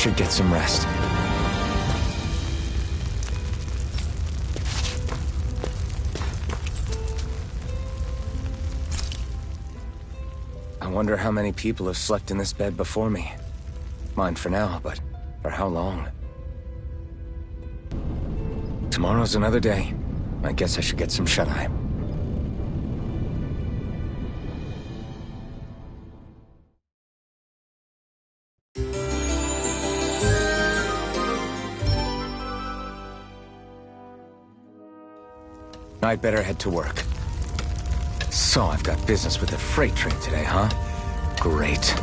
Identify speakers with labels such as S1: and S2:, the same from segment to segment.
S1: should get some rest. I wonder how many people have slept in this bed before me. Mine for now, but for how long? Tomorrow's another day. I guess I should get some shut-eye. I'd better head to work. So I've got business with the freight train today, huh? Great.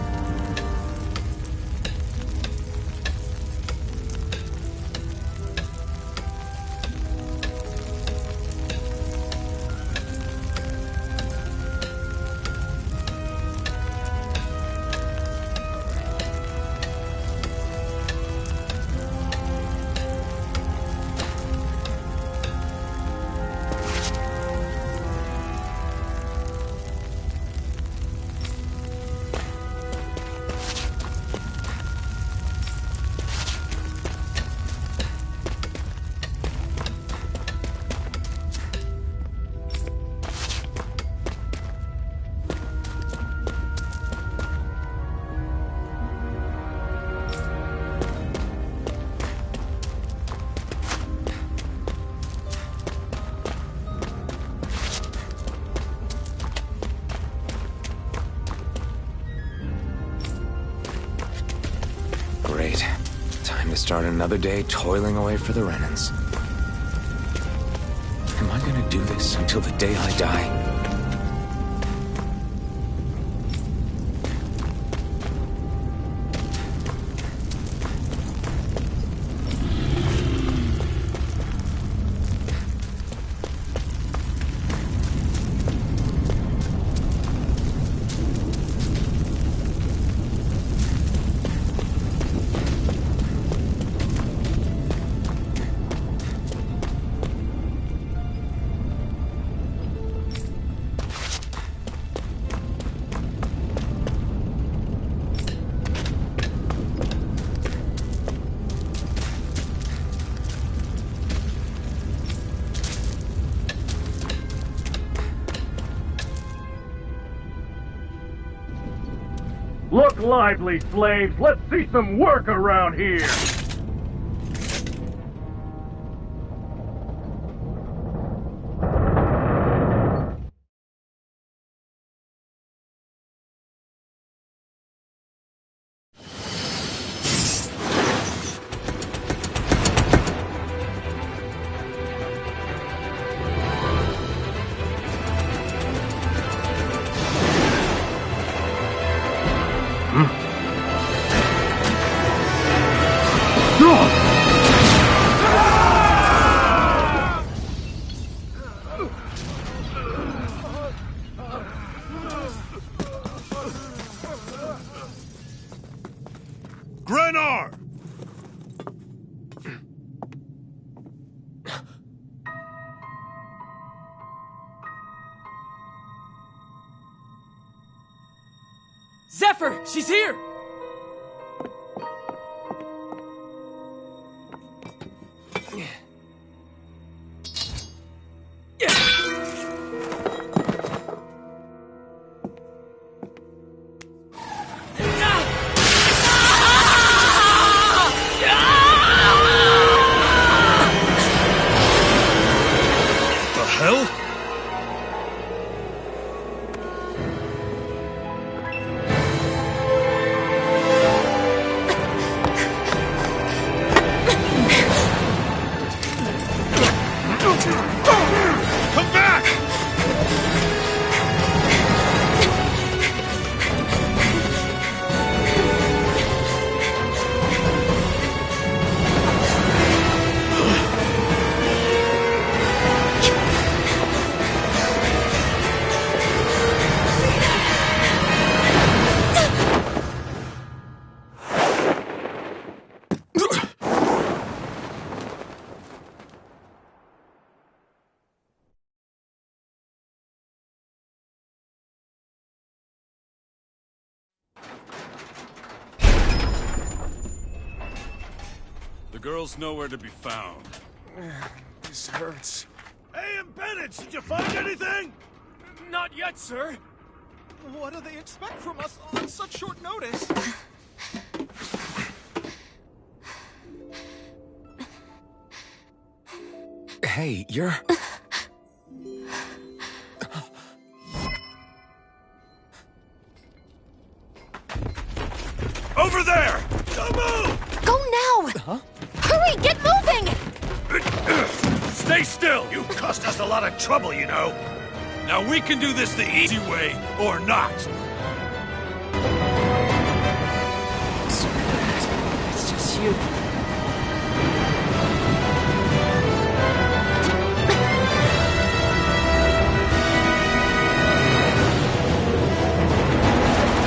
S1: Great. Time to start another day toiling away for the Renans. Am I gonna do this until the day I die?
S2: Look lively, slaves! Let's see some work around here!
S3: Grenar!
S4: Zephyr! She's here!
S3: Hell? The girl's nowhere to be found.
S1: This hurts.
S3: Hey, Bennett, did you find anything?
S4: Not yet, sir. What do they expect from us on such short notice?
S1: Hey, you're...
S3: Over there! Don't move!
S5: Go now!
S1: Huh?
S5: Hurry, get moving!
S3: Stay still! You cost us a lot of trouble, you know. Now we can do this the easy way, or not.
S1: It's just you.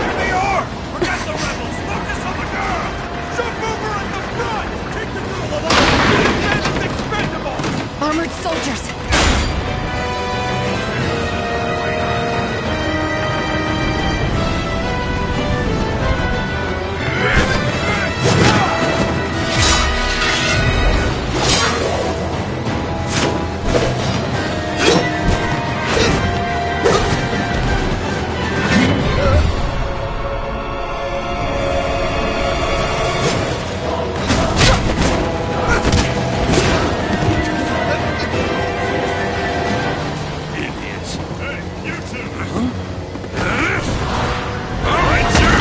S3: Here they are! Forget the rebels! Focus on the girl! Jump over at the front! Take the girl alive! The man is expendable!
S5: Armored soldiers!
S3: Idiots! Hey, you two! All right, sir!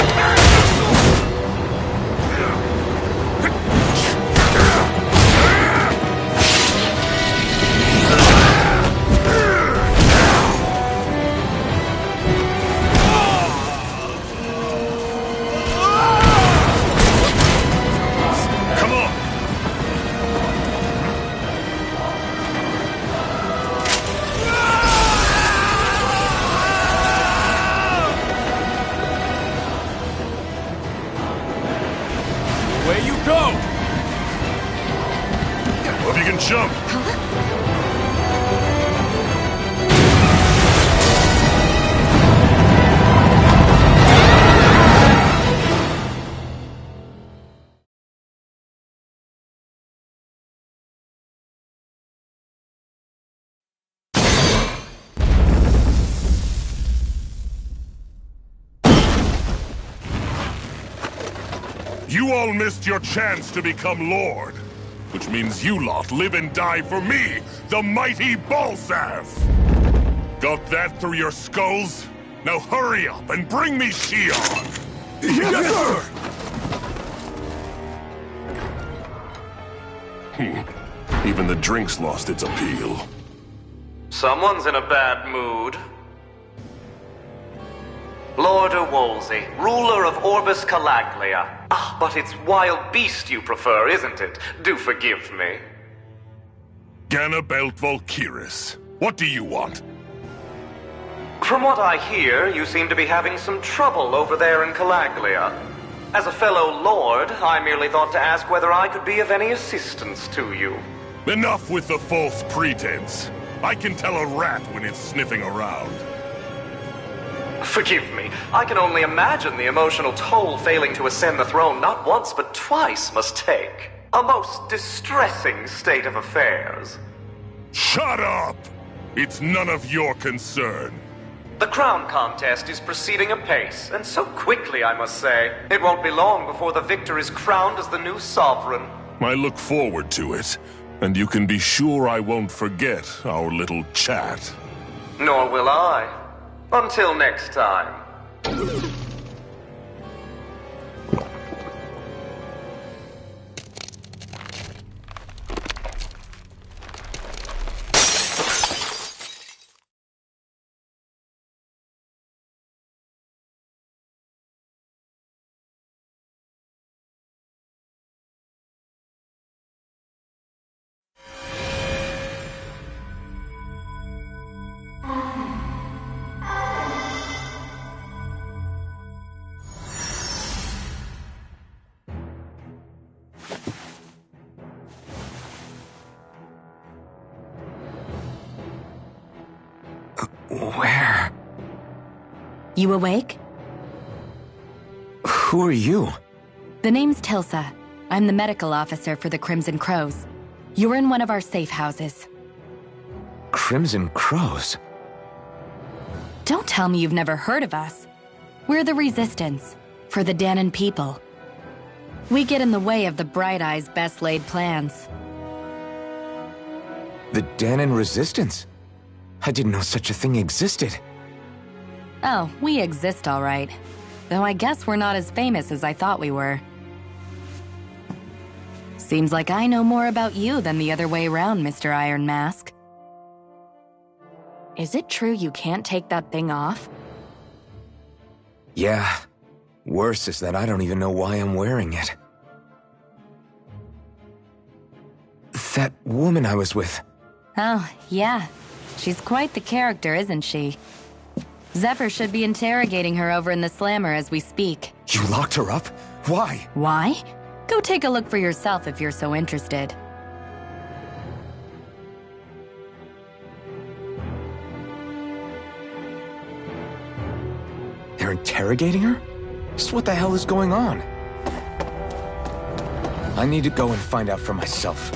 S3: Come on!
S4: Away you go!
S3: Hope you can jump!
S6: You all missed your chance to become Lord. Which means you lot live and die for me, the mighty Balsav! Got that through your skulls? Now hurry up and bring me Shion!
S3: Yes, sir!
S6: Even the drink's lost its appeal.
S7: Someone's in a bad mood. Lord Wolsey, ruler of Orbis Calaglia. Ah, but it's wild beast you prefer, isn't it? Do forgive me.
S6: Ganabelt Volkiris, what do you want?
S7: From what I hear, you seem to be having some trouble over there in Calaglia. As a fellow lord, I merely thought to ask whether I could be of any assistance to you.
S6: Enough with the false pretense. I can tell a rat when it's sniffing around.
S7: Forgive me, I can only imagine the emotional toll failing to ascend the throne not once but twice must take. A most distressing state of affairs.
S6: Shut up! It's none of your concern.
S7: The crown contest is proceeding apace, and so quickly, I must say. It won't be long before the victor is crowned as the new sovereign.
S6: I look forward to it, and you can be sure I won't forget our little chat.
S7: Nor will I. Until next time.
S1: Where?
S5: You awake?
S1: Who are you?
S5: The name's Tilsa. I'm the medical officer for the Crimson Crows. You're in one of our safe houses.
S1: Crimson Crows?
S5: Don't tell me you've never heard of us. We're the Resistance, for the Dahnan people. We get in the way of the Bright Eyes' best-laid plans.
S1: The Dahnan Resistance? I didn't know such a thing existed.
S5: Oh, we exist all right. Though I guess we're not as famous as I thought we were. Seems like I know more about you than the other way around, Mr. Iron Mask. Is it true you can't take that thing off?
S1: Yeah. Worse is that I don't even know why I'm wearing it. That woman I was with.
S5: Oh, yeah. She's quite the character, isn't she? Zephyr should be interrogating her over in the Slammer as we speak.
S1: You locked her up? Why?
S5: Why? Go take a look for yourself if you're so interested.
S1: They're interrogating her? Just what the hell is going on? I need to go and find out for myself.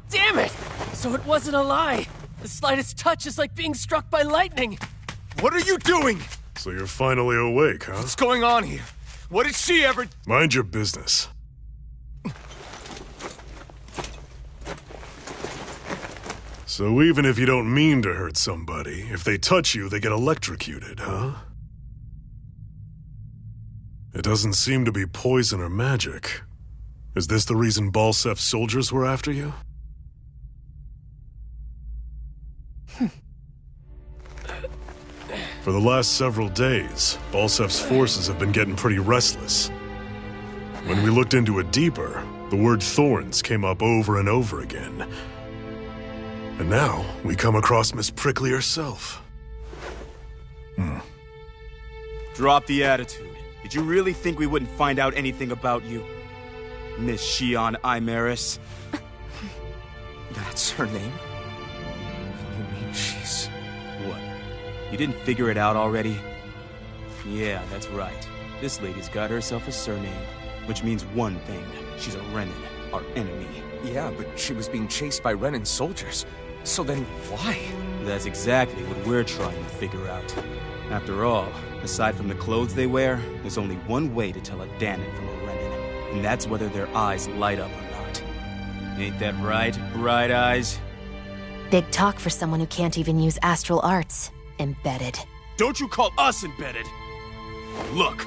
S8: Damn it! So it wasn't a lie. The slightest touch is like being struck by lightning.
S3: What are you doing?
S9: So you're finally awake, huh?
S3: What's going on here? What did she ever...
S9: Mind your business. So even if you don't mean to hurt somebody, if they touch you, they get electrocuted, huh? It doesn't seem to be poison or magic. Is this the reason Balsef's soldiers were after you? For the last several days, Balsef's forces have been getting pretty restless. When we looked into it deeper, the word thorns came up over and over again. And now, we come across Miss Prickly herself.
S10: Drop the attitude. Did you really think we wouldn't find out anything about you? Miss Shion Imaris?
S1: That's her name? You mean she's...
S10: What? You didn't figure it out already? Yeah, that's right. This lady's got herself a surname, which means one thing. She's a Renan, our enemy.
S1: Yeah, but she was being chased by Renan soldiers. So then why?
S10: That's exactly what we're trying to figure out. After all, aside from the clothes they wear, there's only one way to tell a Danon from a Renan, and that's whether their eyes light up or not. Ain't that right, Bright Eyes?
S11: Big talk for someone who can't even use astral arts. Embedded.
S10: Don't you call us embedded! Look,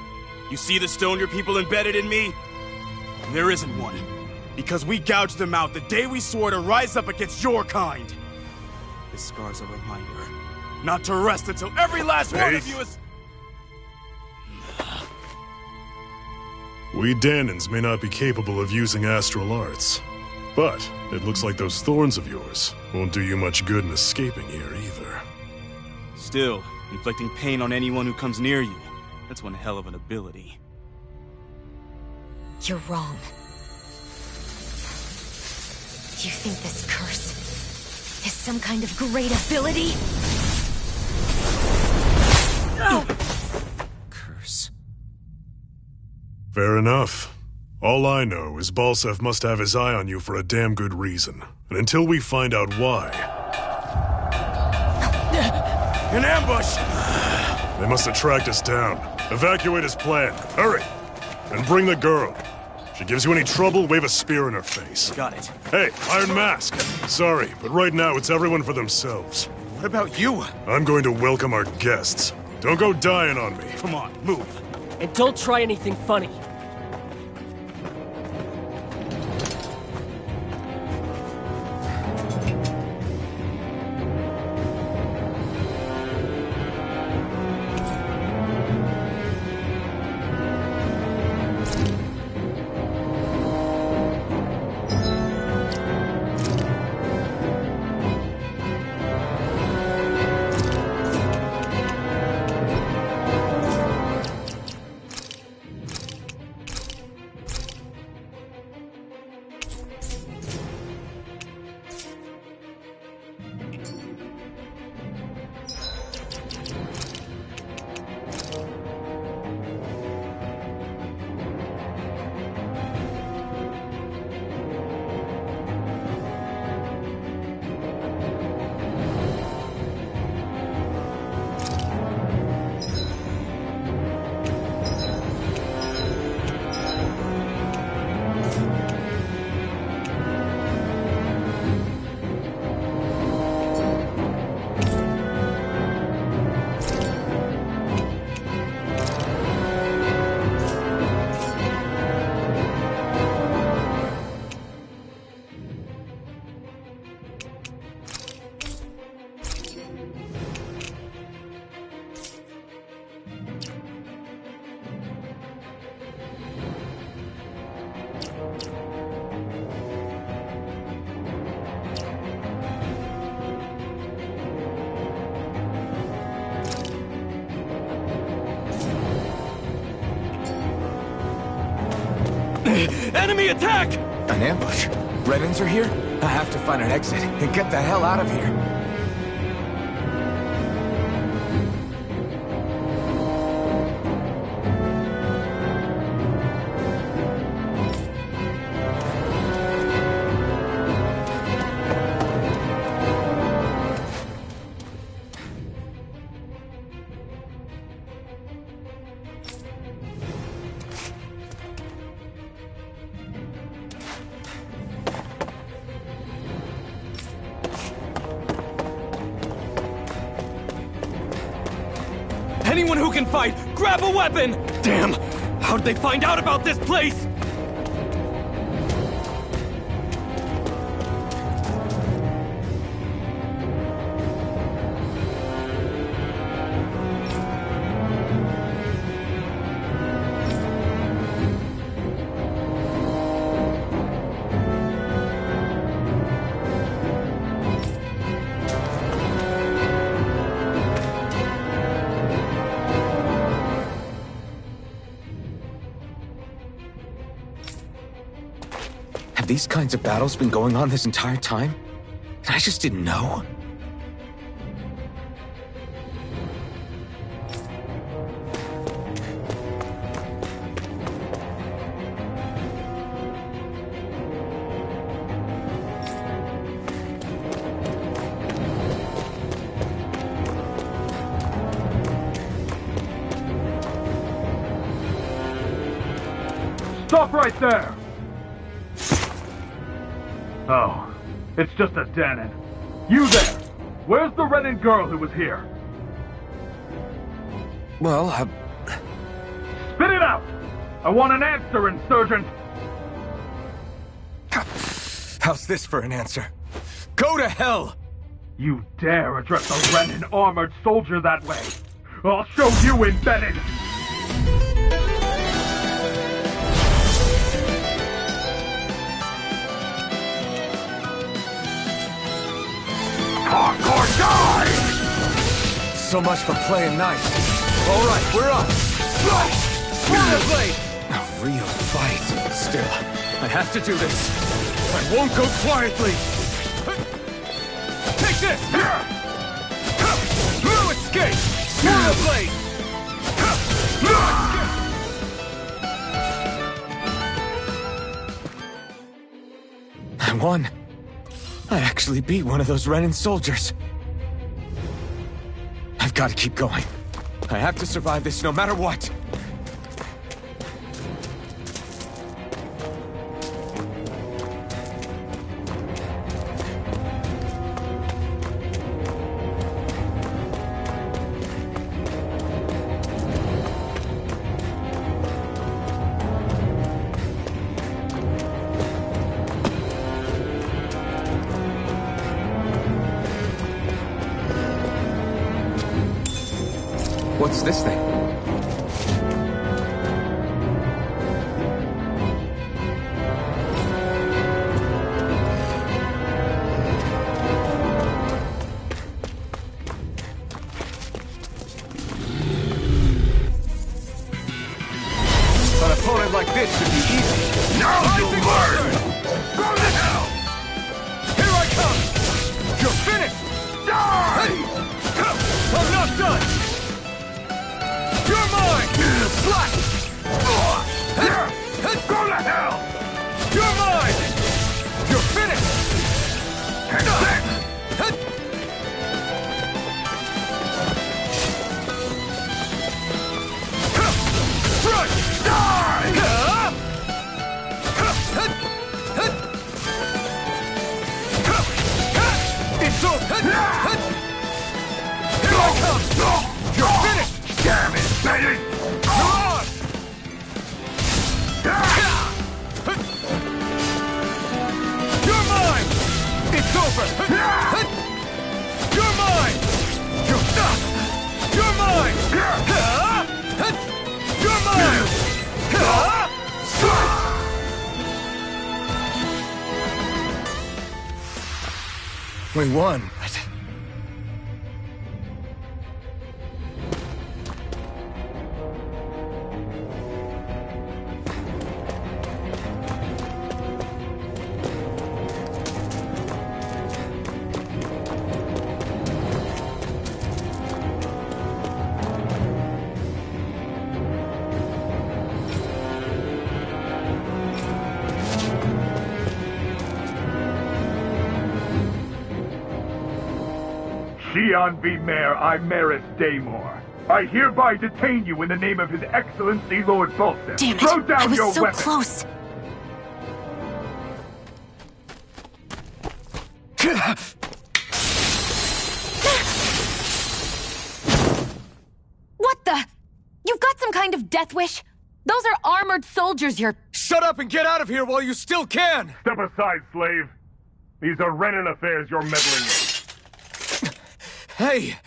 S10: you see the stone your people embedded in me? There isn't one. Because we gouged them out the day we swore to rise up against your kind. This scar's a reminder not to rest until every last one of you is...
S9: We Danons may not be capable of using astral arts, but it looks like those thorns of yours won't do you much good in escaping here either.
S10: Still, inflicting pain on anyone who comes near you, that's one hell of an ability.
S11: You're wrong. You think this curse is some kind of great ability? No!
S1: Curse.
S9: Fair enough. All I know is Balseph must have his eye on you for a damn good reason. And until we find out why...
S10: An ambush!
S9: They must have tracked us down. Evacuate as planned. Hurry! And bring the girl. If she gives you any trouble, wave a spear in her face.
S10: Got it.
S9: Hey, Iron Mask! Sorry, but right now it's everyone for themselves.
S10: What about you?
S9: I'm going to welcome our guests. Don't go dying on me.
S10: Come on, move.
S8: And don't try anything funny.
S3: Enemy attack!
S1: An ambush? Renans are here? I have to find an exit and get the hell out of here.
S3: Anyone who can fight, grab a weapon! Damn! How'd they find out about this place?
S1: Have these kinds of battles been going on this entire time? I just didn't know.
S2: Stop right there! Oh, it's just a Dahnan. You there! Where's the Renan girl who was here?
S1: Well,
S2: Spit it out! I want an answer, Insurgent!
S1: How's this for an answer? Go to hell!
S2: You dare address a Renan armored soldier that way? I'll show you, Embedded! Talk or die!
S1: So much for playing nice. All right, we're up. Swallow blade! A real fight. Still, I have to do this. I won't go quietly. Take this! No escape! Swallow blade! No escape! I won. I actually beat one of those Renan soldiers. I've got to keep going. I have to survive this no matter what. What's this thing? An opponent like this should be easy.
S3: Now you learn! Go to hell!
S1: Here I come! You're finished!
S3: Die!
S1: I'm not done! You're mine! Slack!
S3: Go to hell!
S1: You're mine! You're finished!
S3: And then...
S1: Run!
S3: Die!
S1: It's over! Here I come! You're finished!
S3: Damn it, Betty!
S1: Come on! You're mine! It's over! You're mine! You're mine! You're mine! We won.
S2: Xian V. Mayor Imaris Daymore. I hereby detain you in the name of His Excellency Lord Balsam.
S11: Damn it!
S2: Throw down
S11: I was
S2: your
S11: so
S2: weapon.
S11: close. What the? You've got some kind of death wish? Those are armored soldiers you're...
S1: Shut up and get out of here while you still can!
S2: Step aside, slave. These are Renan affairs you're meddling with.
S1: Hey!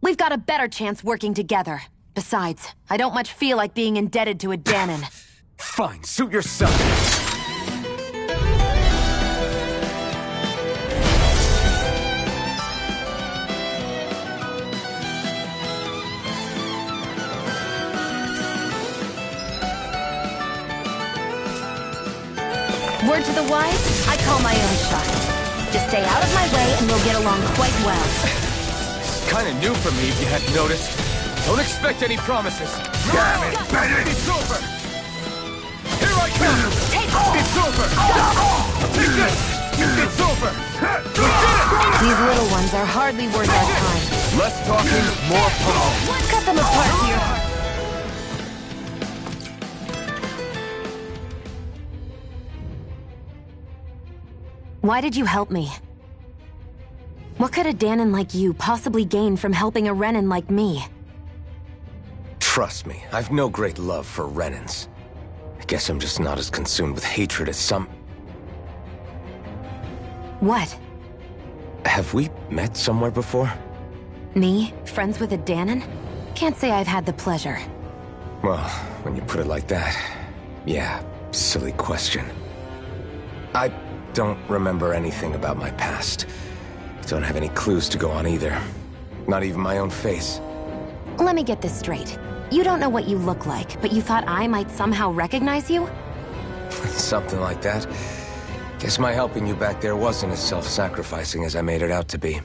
S11: We've got a better chance working together. Besides, I don't much feel like being indebted to a Dahnan.
S1: Fine, suit yourself.
S11: Word to the wise, I call my own shot. Just stay out of my way and we'll get along quite well.
S1: It's kinda new for me, if you hadn't noticed. Don't expect any promises.
S2: Damn it, Bennett!
S1: It's over! Here I come! It's over! Take this! It's over! You did it!
S11: These little ones are hardly worth our time.
S1: Less talking, more pulling.
S11: Cut them apart here. Why did you help me? What could a Danon like you possibly gain from helping a Renan like me?
S1: Trust me, I've no great love for Renans. I guess I'm just not as consumed with hatred as some...
S11: What?
S1: Have we met somewhere before?
S11: Me? Friends with a Danon? Can't say I've had the pleasure.
S1: Well, when you put it like that, yeah, silly question. I don't remember anything about my past. Don't have any clues to go on either. Not even my own face.
S11: Let me get this straight. You don't know what you look like, but you thought I might somehow recognize you?
S1: Something like that. Guess my helping you back there wasn't as self-sacrificing as I made it out to be.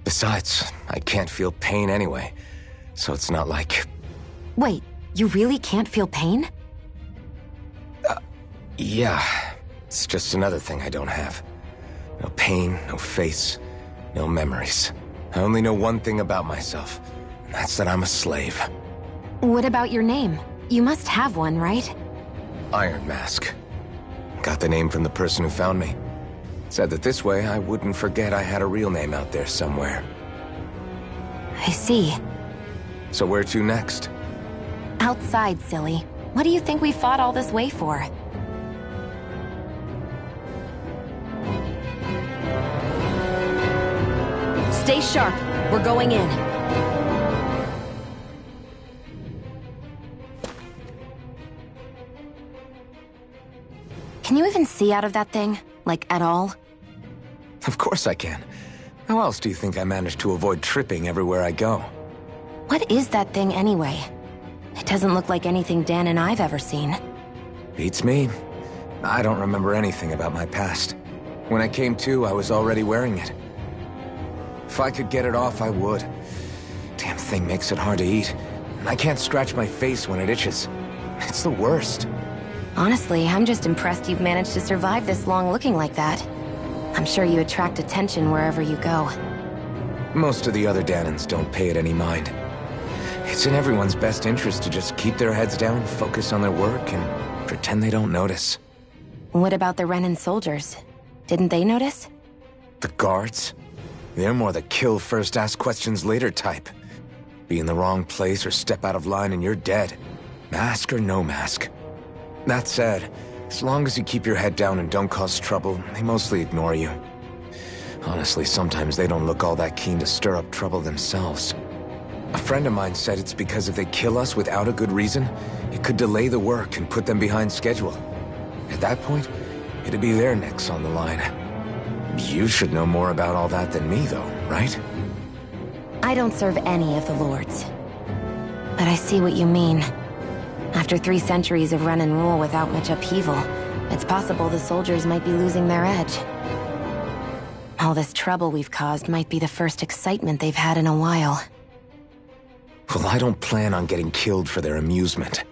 S1: Besides, I can't feel pain anyway, so it's not like...
S11: Wait, you really can't feel pain?
S1: Yeah. It's just another thing I don't have. No pain, no face, no memories. I only know one thing about myself, and that's that I'm a slave.
S11: What about your name? You must have one, right?
S1: Iron Mask. Got the name from the person who found me. Said that this way I wouldn't forget I had a real name out there somewhere.
S11: I see.
S1: So where to next?
S11: Outside, silly. What do you think we fought all this way for? Stay sharp. We're going in. Can you even see out of that thing? Like, at all?
S1: Of course I can. How else do you think I managed to avoid tripping everywhere I go?
S11: What is that thing anyway? It doesn't look like anything Dan and I've ever seen.
S1: Beats me. I don't remember anything about my past. When I came to, I was already wearing it. If I could get it off, I would. Damn thing makes it hard to eat. And I can't scratch my face when it itches. It's the worst.
S11: Honestly, I'm just impressed you've managed to survive this long looking like that. I'm sure you attract attention wherever you go.
S1: Most of the other Danons don't pay it any mind. It's in everyone's best interest to just keep their heads down, focus on their work, and pretend they don't notice.
S11: What about the Renan soldiers? Didn't they notice?
S1: The guards? They're more the kill first, ask questions later type. Be in the wrong place or step out of line and you're dead. Mask or no mask. That said, as long as you keep your head down and don't cause trouble, they mostly ignore you. Honestly, sometimes they don't look all that keen to stir up trouble themselves. A friend of mine said it's because if they kill us without a good reason, it could delay the work and put them behind schedule. At that point, it'd be their necks on the line. You should know more about all that than me, though, right?
S11: I don't serve any of the lords. But I see what you mean. After 3 centuries of Renan rule without much upheaval, it's possible the soldiers might be losing their edge. All this trouble we've caused might be the first excitement they've had in a while.
S1: Well, I don't plan on getting killed for their amusement.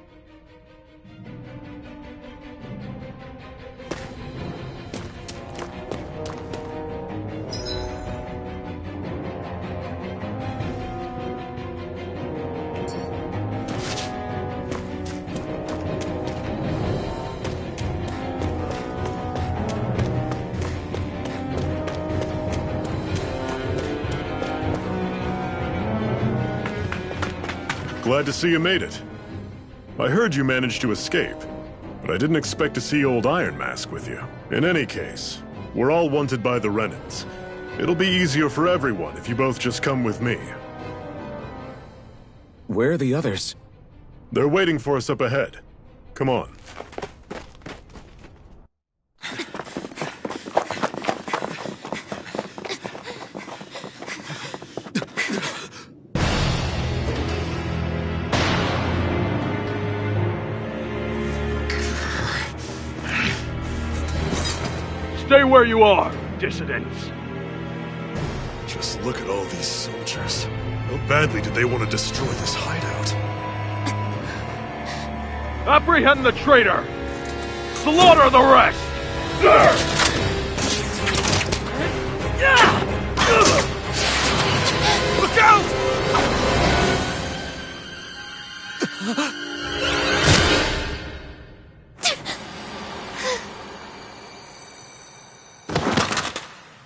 S9: Glad to see you made it. I heard you managed to escape, but I didn't expect to see old Iron Mask with you. In any case, we're all wanted by the Renans. It'll be easier for everyone if you both just come with me.
S1: Where are the others?
S9: They're waiting for us up ahead. Come on.
S2: Stay where you are! dissidents.
S9: Just look at all these soldiers. How badly did they want to destroy this hideout?
S2: Apprehend the traitor! Slaughter the rest!
S3: Look out!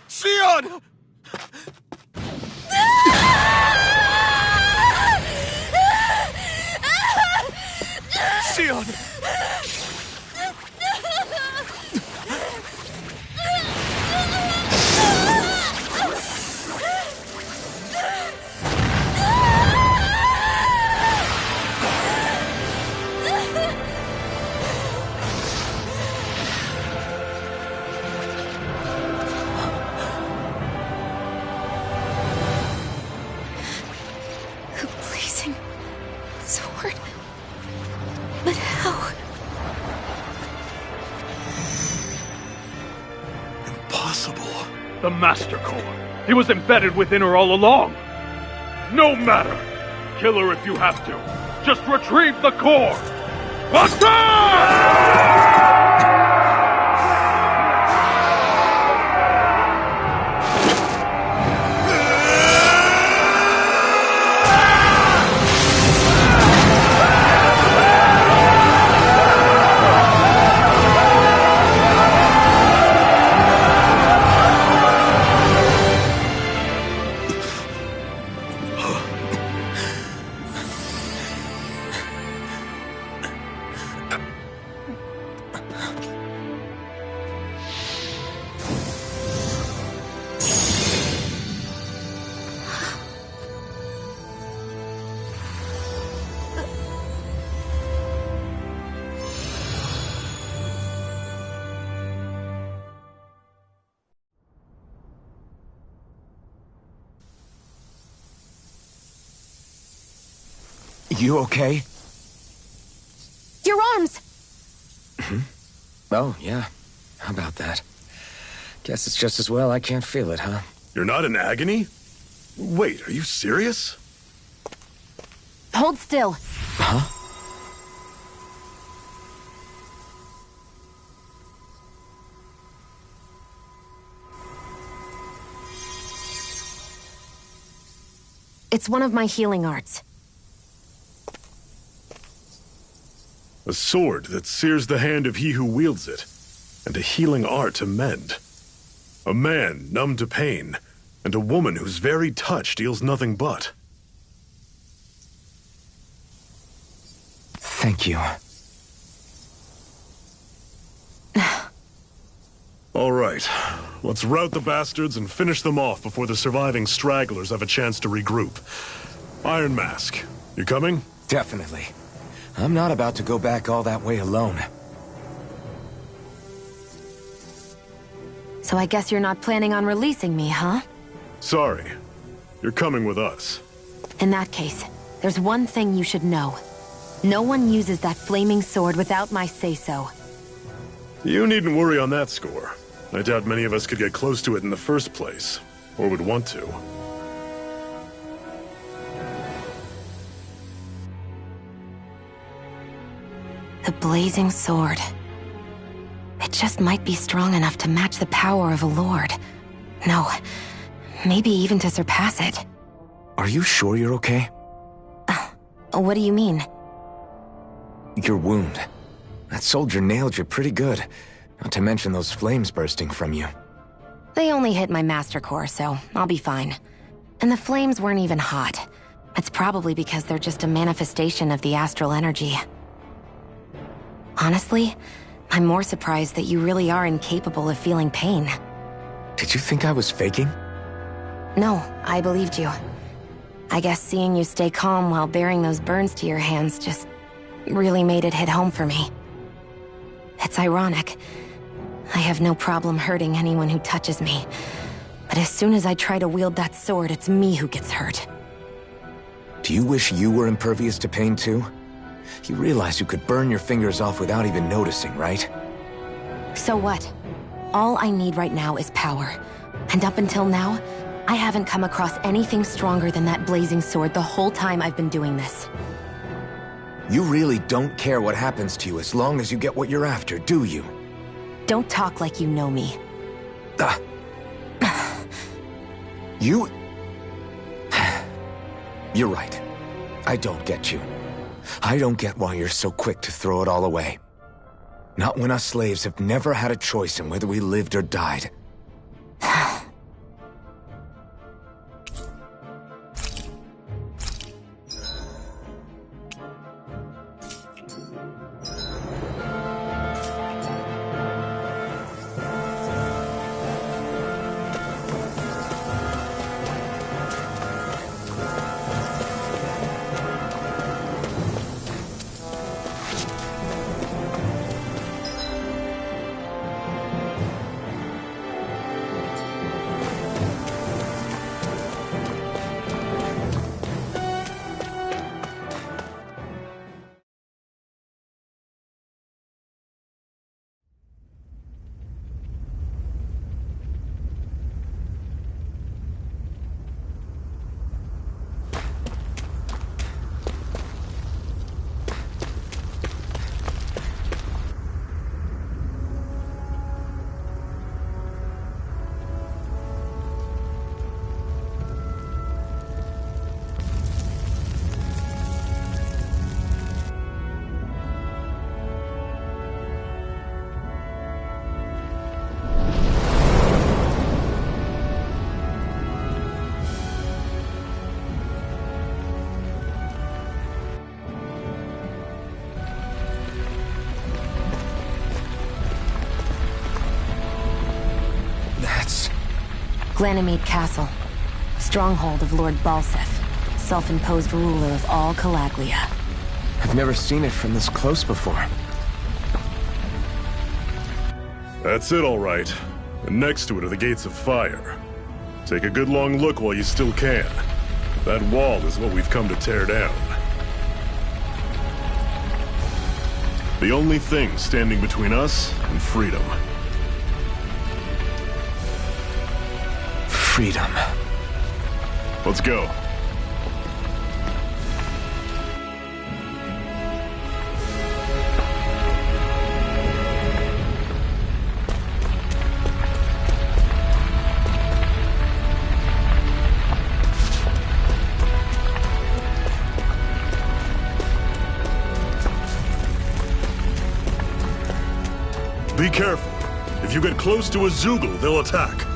S3: Sion! Sion!
S11: The blazing sword. But how?
S9: Impossible.
S2: The Master Core. He was embedded within her all along. No matter. Kill her if you have to. Just retrieve the core. Attack!
S1: You okay?
S11: Your arms!
S1: Oh, yeah. How about that? Guess it's just as well I can't feel it, huh?
S9: You're not in agony? Wait, are you serious?
S11: Hold still.
S1: Huh?
S11: It's one of my healing arts.
S9: A sword that sears the hand of he who wields it, and a healing art to mend. A man numb to pain, and a woman whose very touch deals nothing but.
S1: Thank you.
S9: All right, let's rout the bastards and finish them off before the surviving stragglers have a chance to regroup. Iron Mask, you coming?
S1: Definitely. I'm not about to go back all that way alone.
S11: So I guess you're not planning on releasing me, huh?
S9: Sorry. You're coming with us.
S11: In that case, there's one thing you should know. No one uses that flaming sword without my say-so.
S9: You needn't worry on that score. I doubt many of us could get close to it in the first place, or would want to.
S11: The blazing sword. It just might be strong enough to match the power of a lord. No, maybe even to surpass it.
S1: Are you sure you're okay?
S11: What do you mean?
S1: Your wound. That soldier nailed you pretty good. Not to mention those flames bursting from you.
S11: They only hit my master core, so I'll be fine. And the flames weren't even hot. It's probably because they're just a manifestation of the astral energy. Honestly, I'm more surprised that you really are incapable of feeling pain.
S1: Did you think I was faking?
S11: No, I believed you. I guess seeing you stay calm while bearing those burns to your hands just really made it hit home for me. It's ironic. I have no problem hurting anyone who touches me. But as soon as I try to wield that sword, it's me who gets hurt.
S1: Do you wish you were impervious to pain too? You realize you could burn your fingers off without even noticing, right?
S11: So what? All I need right now is power. And up until now, I haven't come across anything stronger than that blazing sword the whole time I've been doing this.
S1: You really don't care what happens to you as long as you get what you're after, do you?
S11: Don't talk like you know me.
S1: You... You're right. I don't get you. I don't get why you're so quick to throw it all away. Not when us slaves have never had a choice in whether we lived or died.
S11: Ganymede Castle, stronghold of Lord Balseph, self-imposed ruler of all Calaglia.
S1: I've never seen it from this close before.
S9: That's it, all right. And next to it are the Gates of Fire. Take a good long look while you still can. That wall is what we've come to tear down. The only thing standing between us and freedom.
S1: Freedom.
S9: Let's go. Be careful. If you get close to a Zeugle, they'll attack.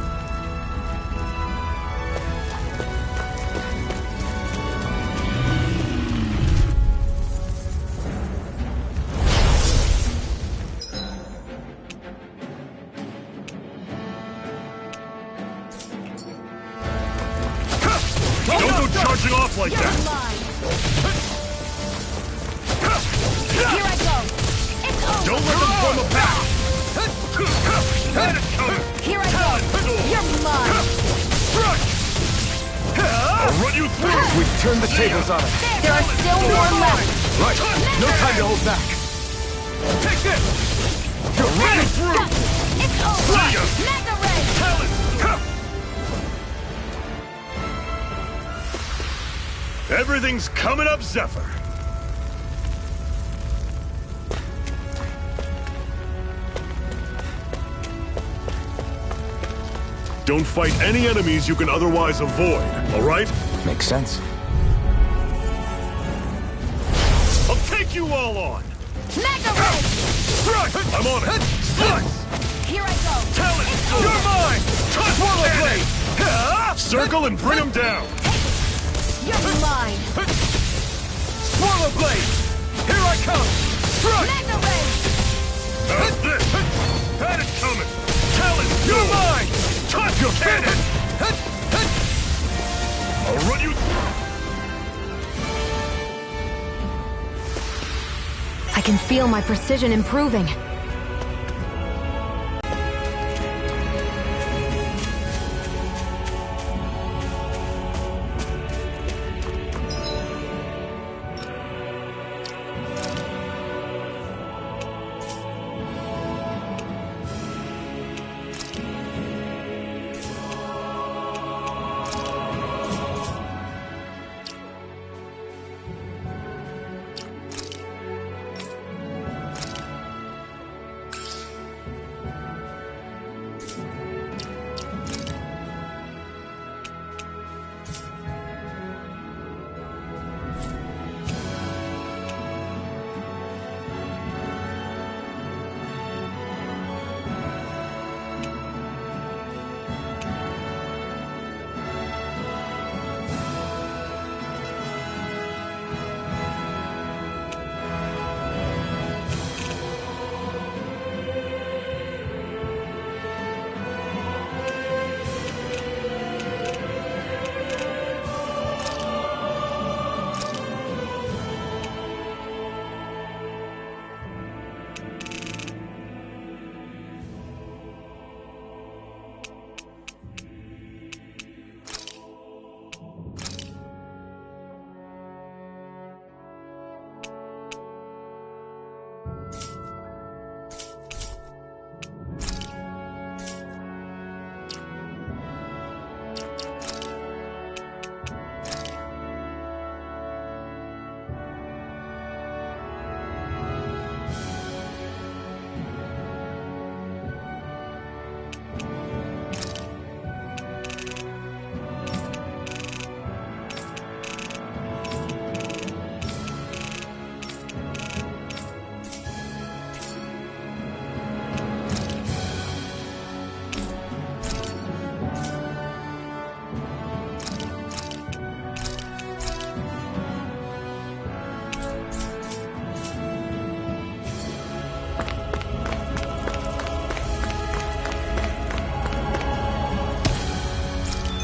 S9: Like that.
S3: Here I go. It's over.
S9: Don't let them form a pack.
S3: Here I go. You're mine.
S9: I'll run you through.
S1: We've turned the tables on it.
S3: There are still more left.
S1: Right. No time to hold back.
S3: Take this.
S1: You're running through.
S3: It's over. Mega Ray.
S9: Everything's coming up, Zephyr. Don't fight any enemies you can otherwise avoid, all right?
S1: Makes sense.
S9: I'll take you all on.
S3: Mega Ray.
S9: I'm on it. Slice.
S3: Here I go.
S9: Talon, you're mine. Swallow blade. Circle and bring him down.
S3: You're mine.
S1: Swallow blade. Here I come. Strike.
S3: Mega Ray.
S9: How's this? Had it coming. Talon, you're mine. Touch your cannon. I'll run you.
S11: I can feel my precision improving.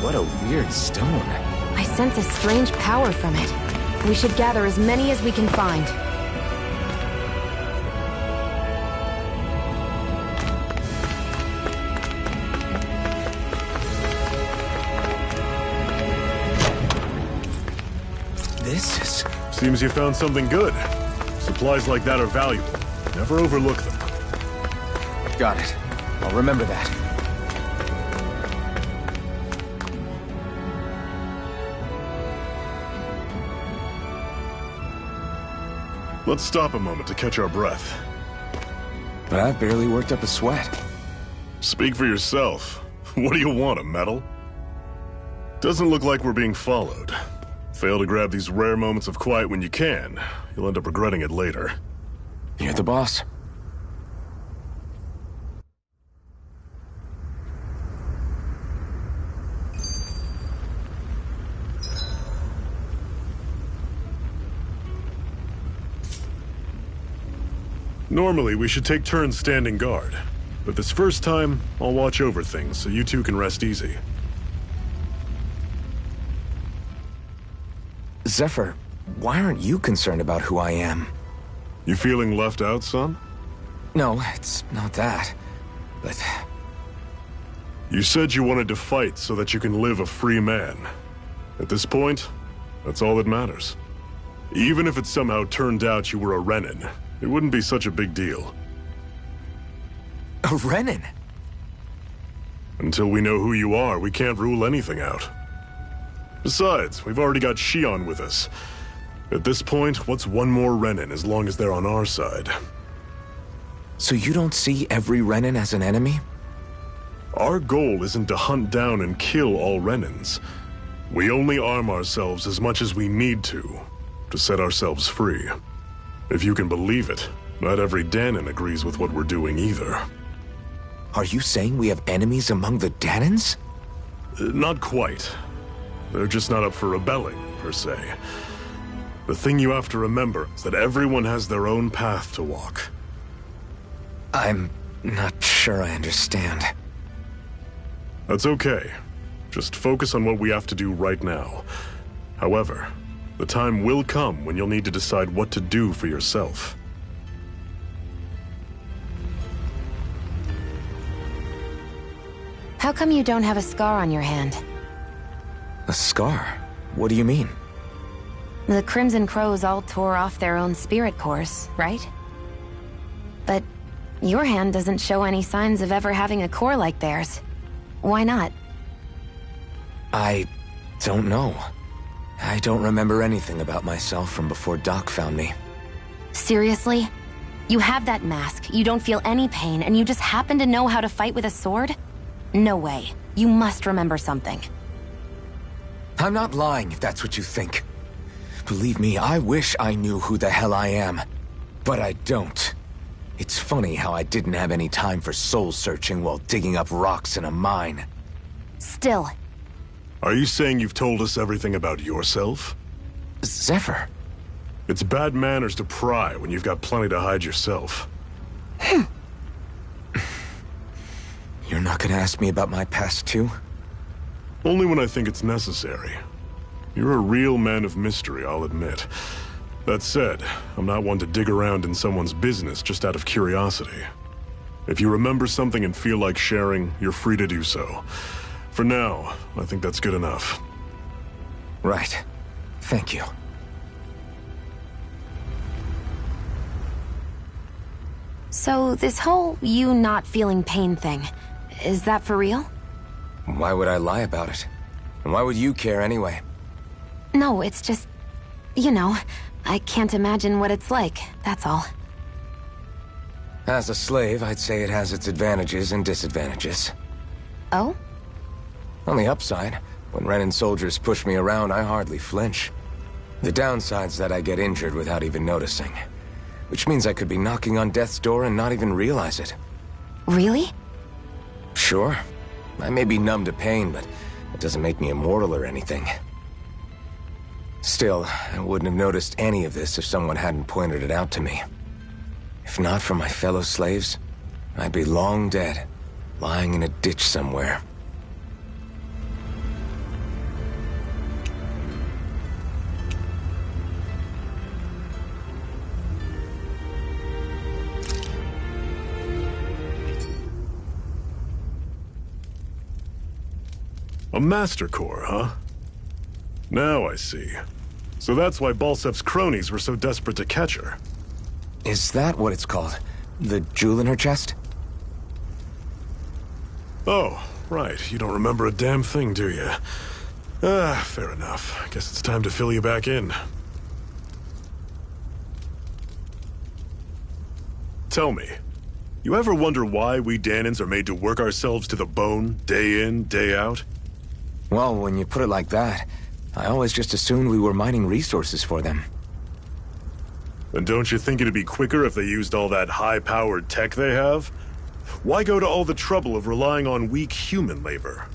S1: What a weird stone.
S11: I sense a strange power from it. We should gather as many as we can find.
S1: This is...
S9: Seems you found something good. Supplies like that are valuable. Never overlook them.
S1: Got it. I'll remember that.
S9: Let's stop a moment to catch our breath.
S1: But I've barely worked up a sweat.
S9: Speak for yourself. What do you want, a medal? Doesn't look like we're being followed. Fail to grab these rare moments of quiet when you can, you'll end up regretting it later.
S1: You're the boss.
S9: Normally, we should take turns standing guard. But this first time, I'll watch over things so you two can rest easy.
S1: Zephyr, why aren't you concerned about who I am?
S9: You feeling left out, son?
S1: No, it's not that. But...
S9: You said you wanted to fight so that you can live a free man. At this point, that's all that matters. Even if it somehow turned out you were a Renin, it wouldn't be such a big deal.
S1: A Renin?
S9: Until we know who you are, we can't rule anything out. Besides, we've already got Shion with us. At this point, what's one more Renin as long as they're on our side?
S1: So you don't see every Renin as an enemy?
S9: Our goal isn't to hunt down and kill all Renins. We only arm ourselves as much as we need to set ourselves free. If you can believe it, not every Dahnan agrees with what we're doing either.
S1: Are you saying we have enemies among the Dahnans?
S9: Not quite. They're just not up for rebelling, per se. The thing you have to remember is that everyone has their own path to walk.
S1: I'm not sure I understand.
S9: That's okay. Just focus on what we have to do right now. However, the time will come when you'll need to decide what to do for yourself.
S11: How come you don't have a scar on your hand?
S1: A scar? What do you mean?
S11: The Crimson Crows all tore off their own spirit cores, right? But your hand doesn't show any signs of ever having a core like theirs. Why not?
S1: I don't know. I don't remember anything about myself from before Doc found me.
S11: Seriously? You have that mask, you don't feel any pain, and you just happen to know how to fight with a sword? No way. You must remember something.
S1: I'm not lying if that's what you think. Believe me, I wish I knew who the hell I am. But I don't. It's funny how I didn't have any time for soul-searching while digging up rocks in a mine.
S11: Still.
S9: Are you saying you've told us everything about yourself?
S1: Zephyr.
S9: It's bad manners to pry when you've got plenty to hide yourself.
S1: You're not gonna ask me about my past, too?
S9: Only when I think it's necessary. You're a real man of mystery, I'll admit. That said, I'm not one to dig around in someone's business just out of curiosity. If you remember something and feel like sharing, you're free to do so. For now, I think that's good enough.
S1: Right. Thank you.
S11: So, this whole you not feeling pain thing, is that for real?
S1: Why would I lie about it? And why would you care anyway?
S11: No, it's just... you know, I can't imagine what it's like, that's all.
S1: As a slave, I'd say it has its advantages and disadvantages.
S11: Oh?
S1: On the upside, when Renin soldiers push me around, I hardly flinch. The downside's that I get injured without even noticing. Which means I could be knocking on death's door and not even realize it.
S11: Really?
S1: Sure. I may be numb to pain, but it doesn't make me immortal or anything. Still, I wouldn't have noticed any of this if someone hadn't pointed it out to me. If not for my fellow slaves, I'd be long dead, lying in a ditch somewhere.
S9: A Master Core, huh? Now I see. So that's why Balsef's cronies were so desperate to catch her.
S1: Is that what it's called? The jewel in her chest?
S9: Oh, right. You don't remember a damn thing, do you? Fair enough. Guess it's time to fill you back in. Tell me, you ever wonder why we Dahnans are made to work ourselves to the bone, day in, day out?
S1: Well, when you put it like that, I always just assumed we were mining resources for them.
S9: And don't you think it'd be quicker if they used all that high-powered tech they have? Why go to all the trouble of relying on weak human labor?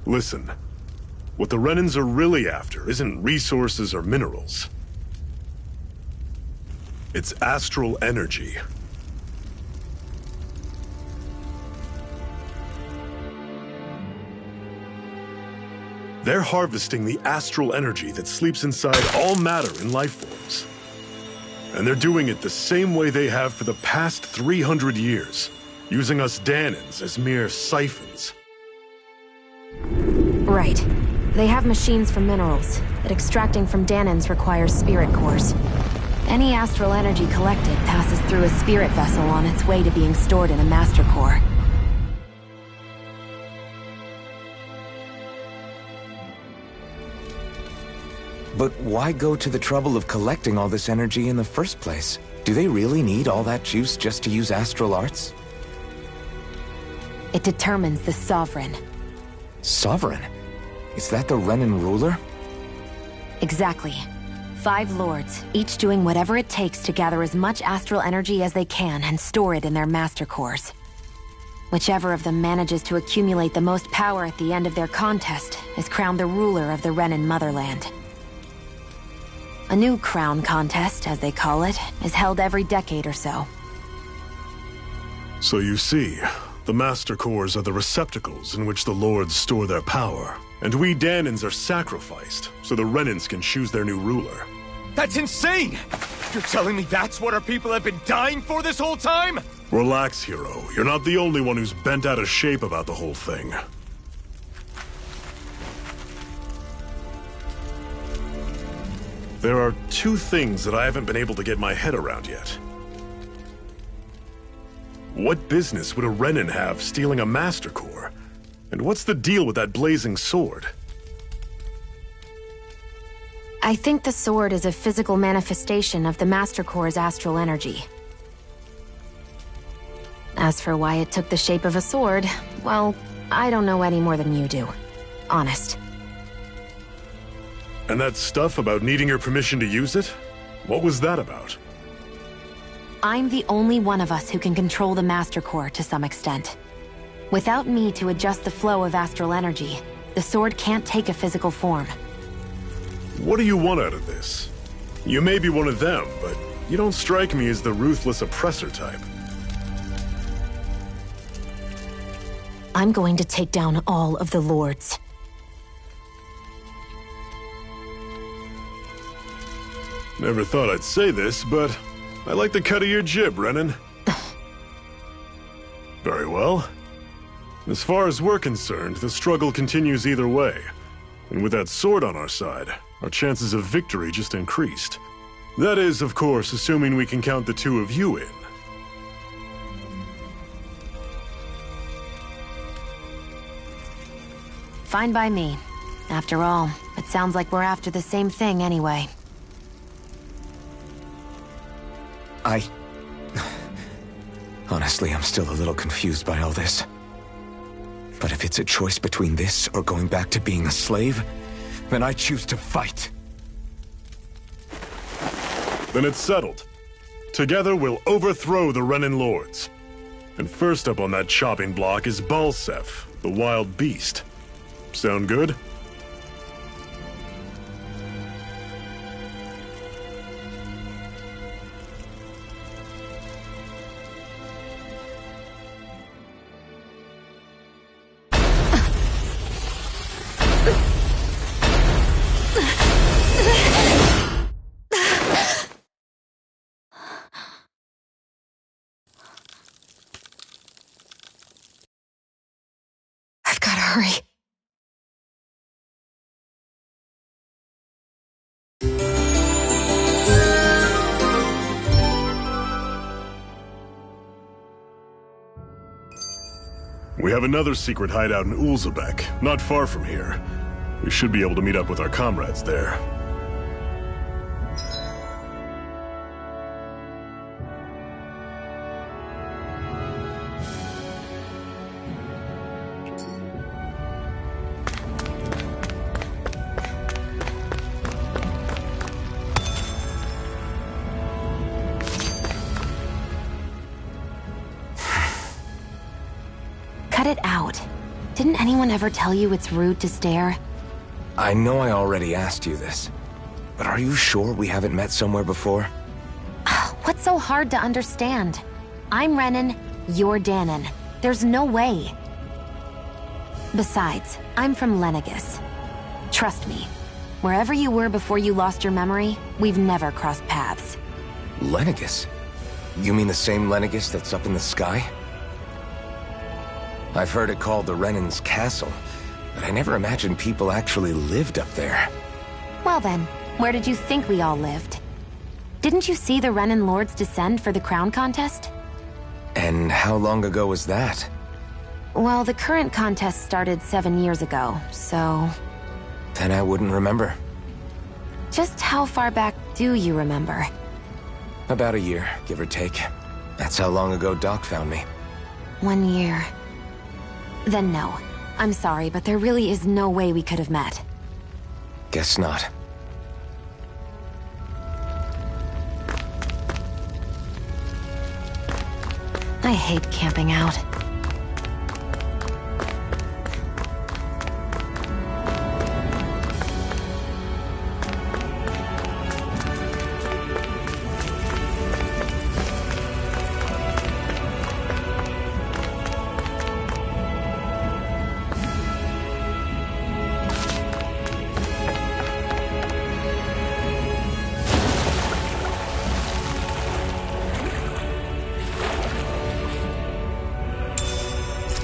S9: Listen, what the Renans are really after isn't resources or minerals. It's astral energy. They're harvesting the astral energy that sleeps inside all matter in life forms. And they're doing it the same way they have for the past 300 years, using us Dahnans as mere siphons.
S11: Right. They have machines for minerals, but extracting from Dahnans requires spirit cores. Any astral energy collected passes through a spirit vessel on its way to being stored in a master core.
S1: But why go to the trouble of collecting all this energy in the first place? Do they really need all that juice just to use astral arts?
S11: It determines the Sovereign.
S1: Sovereign? Is that the Renan ruler?
S11: Exactly. 5 lords, each doing whatever it takes to gather as much astral energy as they can and store it in their master cores. Whichever of them manages to accumulate the most power at the end of their contest is crowned the ruler of the Renan motherland. A new crown contest, as they call it, is held every decade or so.
S9: So you see, the Master Cores are the receptacles in which the Lords store their power. And we Dahnans are sacrificed, so the Renans can choose their new ruler.
S4: That's insane! You're telling me that's what our people have been dying for this whole time?
S9: Relax, hero. You're not the only one who's bent out of shape about the whole thing. There are 2 things that I haven't been able to get my head around yet. What business would a Renan have stealing a Master Core? And what's the deal with that blazing sword?
S11: I think the sword is a physical manifestation of the Master Core's astral energy. As for why it took the shape of a sword, well, I don't know any more than you do. Honest.
S9: And that stuff about needing your permission to use it? What was that about?
S11: I'm the only one of us who can control the Master Core to some extent. Without me to adjust the flow of astral energy, the sword can't take a physical form.
S9: What do you want out of this? You may be one of them, but you don't strike me as the ruthless oppressor type.
S11: I'm going to take down all of the lords.
S9: Never thought I'd say this, but I like the cut of your jib, Renan. Very well. As far as we're concerned, the struggle continues either way. And with that sword on our side, our chances of victory just increased. That is, of course, assuming we can count the 2 of you in.
S11: Fine by me. After all, it sounds like we're after the same thing anyway.
S1: Honestly, I'm still a little confused by all this. But if it's a choice between this or going back to being a slave, then I choose to fight.
S9: Then it's settled. Together we'll overthrow the Renan Lords. And first up on that chopping block is Balsef, the wild beast. Sound good?
S11: Gotta hurry.
S9: We have another secret hideout in Ulzebek, not far from here. We should be able to meet up with our comrades there.
S11: Cut it out. Didn't anyone ever tell you it's rude to stare?
S1: I know I already asked you this, but are you sure we haven't met somewhere before?
S11: What's so hard to understand? I'm Renan, you're Danon. There's no way. Besides, I'm from Lenegis. Trust me, wherever you were before you lost your memory, we've never crossed paths.
S1: Lenegis? You mean the same Lenegis that's up in the sky? I've heard it called the Renan's Castle, but I never imagined people actually lived up there.
S11: Well then, where did you think we all lived? Didn't you see the Renan Lords descend for the crown contest?
S1: And how long ago was that?
S11: Well, the current contest started 7 years ago, so...
S1: Then I wouldn't remember.
S11: Just how far back do you remember?
S1: About a year, give or take. That's how long ago Doc found me.
S11: 1 year. Then no. I'm sorry, but there really is no way we could have met.
S1: Guess not.
S11: I hate camping out.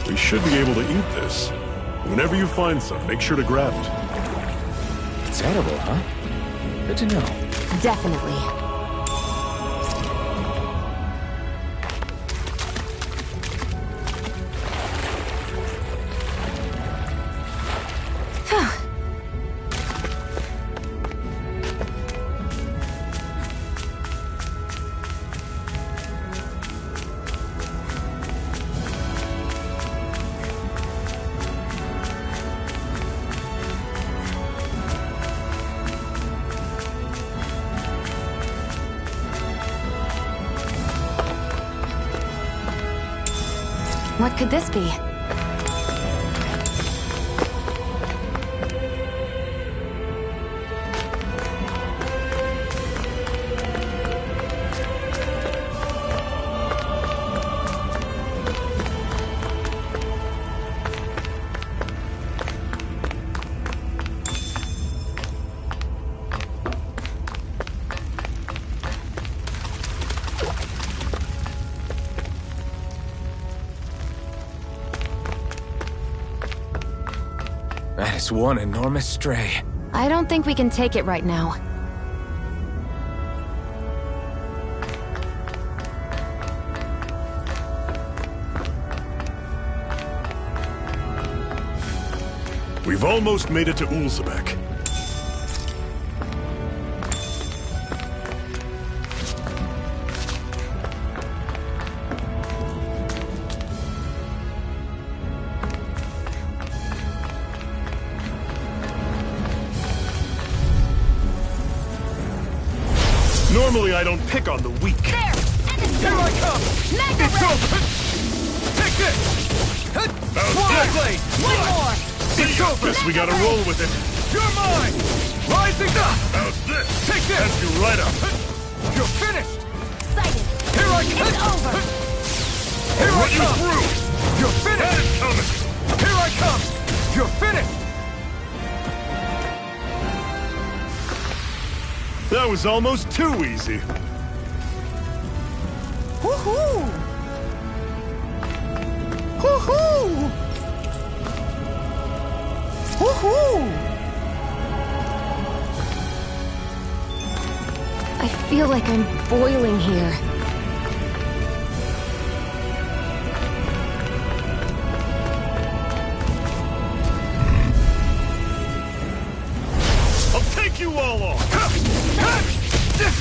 S9: We should be able to eat this. Whenever you find some, make sure to grab it.
S1: It's edible, huh? Good to know.
S11: Definitely. What could this be?
S1: That is one enormous stray.
S11: I don't think we can take it right now.
S9: We've almost made it to Ulzebek. Normally I don't pick on the weak.
S4: Here I come! It's over! Take this! Swirl blade! One more! It's over!
S9: Guess we gotta roll with it.
S4: You're mine! Rising up!
S9: How's this?
S4: Take this!
S9: That's you right up.
S4: You're finished!
S11: Excited!
S4: Here I come!
S11: It's over!
S4: Here I
S9: Run you
S4: come!
S9: through!
S4: You're finished!
S9: That is coming!
S4: Here I come! You're finished!
S9: That was almost too easy.
S4: Woohoo! Woohoo!
S11: cool! I feel like I'm boiling here.
S3: I'll take you all on!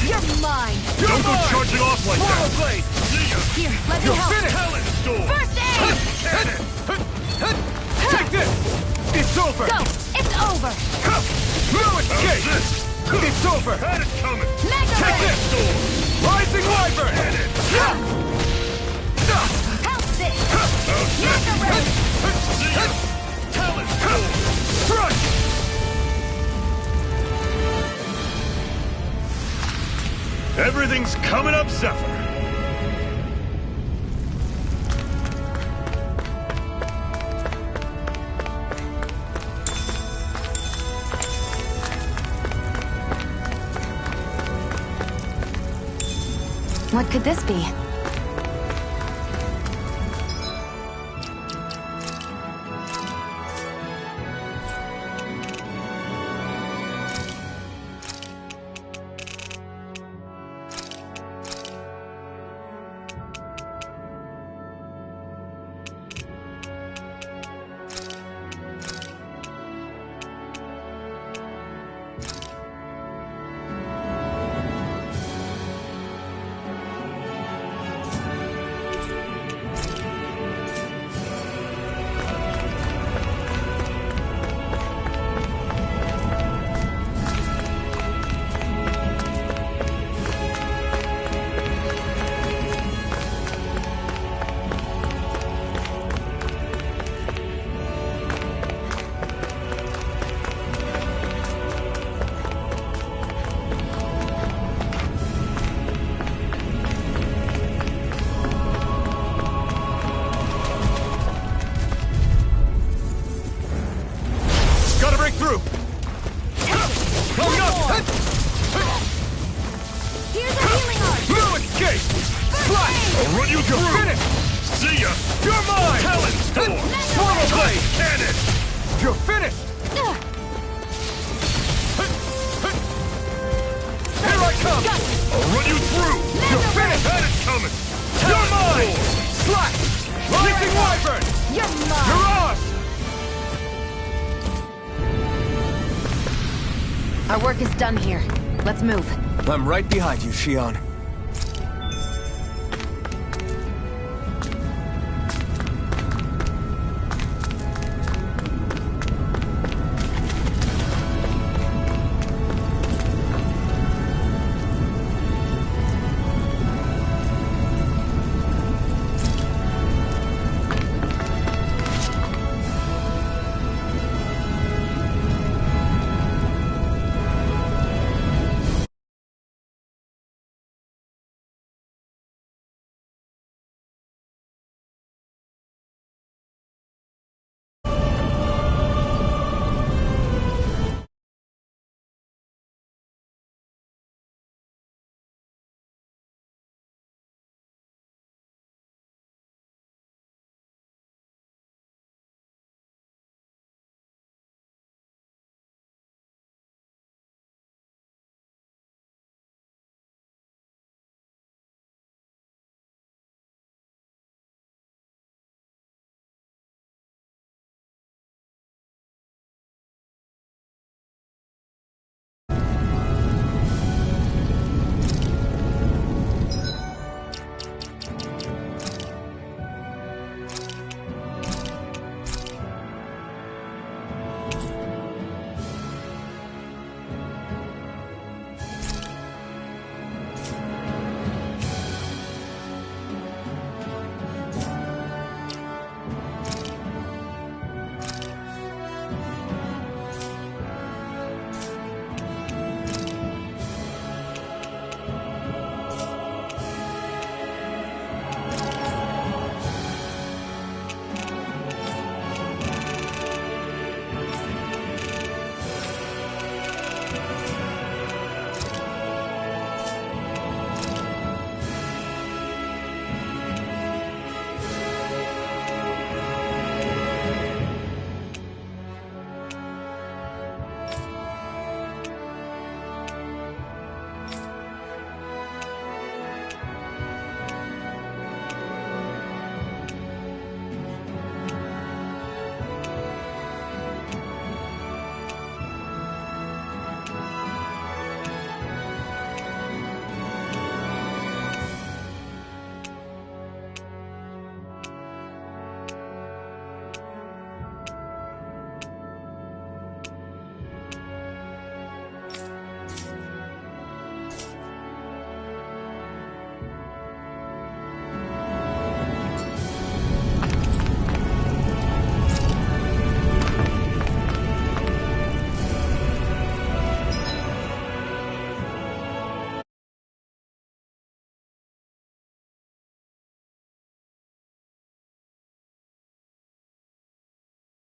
S11: You're mine!
S3: Don't go charging off like that!
S2: Blade!
S11: Here, let me help!
S3: Talent Storm!
S11: First aid!
S2: Take this! It's over!
S11: Go! It's over!
S2: No escape! It's over!
S3: Had it coming!
S11: Mega
S2: Take
S11: Ray!
S2: this! Rising Wyvern!
S11: Help this! Mega Ray!
S3: Talent Storm!
S2: Crush!
S3: Everything's coming up, Zephyr!
S11: What could this be?
S2: Through! Coming up!
S11: Here's a healing arc!
S2: No escape! Slash!
S3: I'll run you through!
S2: Finish!
S3: See ya!
S2: You're mine!
S3: Talent Storm!
S2: Swarm Blade!
S3: Cannon!
S2: You're finished! Here I come!
S3: I'll run you through!
S2: You're finished!
S3: Had it coming!
S2: You're mine!
S3: Storm!
S2: Slash! Rising Wyvern!
S11: You're mine!
S2: Mirage!
S11: Our work is done here. Let's move.
S1: I'm right behind you, Xion.